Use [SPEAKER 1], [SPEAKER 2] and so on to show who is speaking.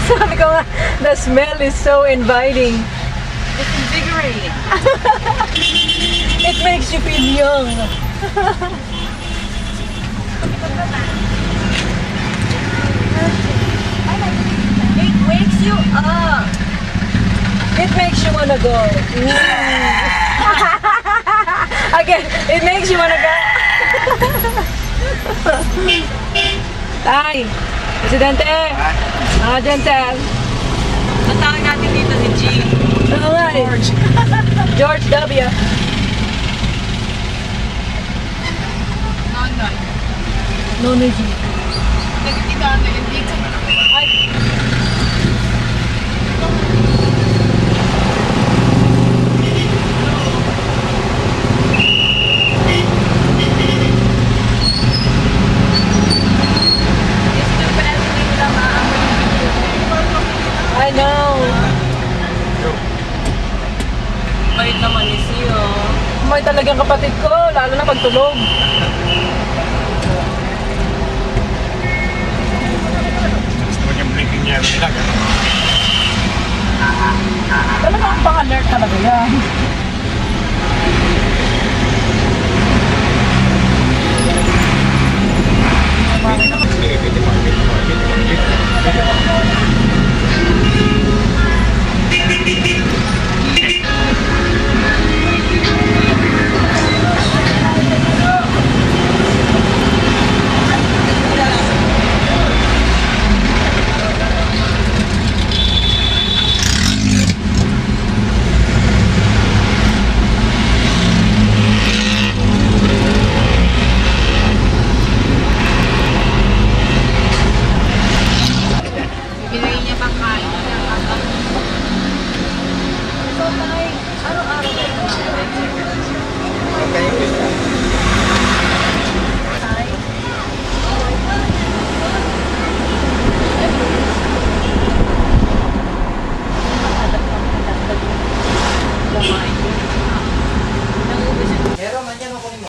[SPEAKER 1] Sabi ko nga, the smell is so inviting.
[SPEAKER 2] It's invigorating.
[SPEAKER 1] It makes you feel young.
[SPEAKER 2] It wakes you up.
[SPEAKER 1] It makes you wanna go. Again, it makes you wanna go. Tay, Presidente, mga gentle.
[SPEAKER 2] Ang tawag natin dito si G.
[SPEAKER 1] Oo nga eh. George W.
[SPEAKER 2] Nonoy.
[SPEAKER 1] Nonoy G.
[SPEAKER 2] Ito ano yung dito.
[SPEAKER 1] Ay. I know.
[SPEAKER 2] Bait naman ni Sio.
[SPEAKER 1] May talagang kapatid ko, lalo na pagtulog.
[SPEAKER 3] Gusto niya blinking niya nila.
[SPEAKER 1] Talagang pang-alert talaga yan.
[SPEAKER 3] Pwede pa.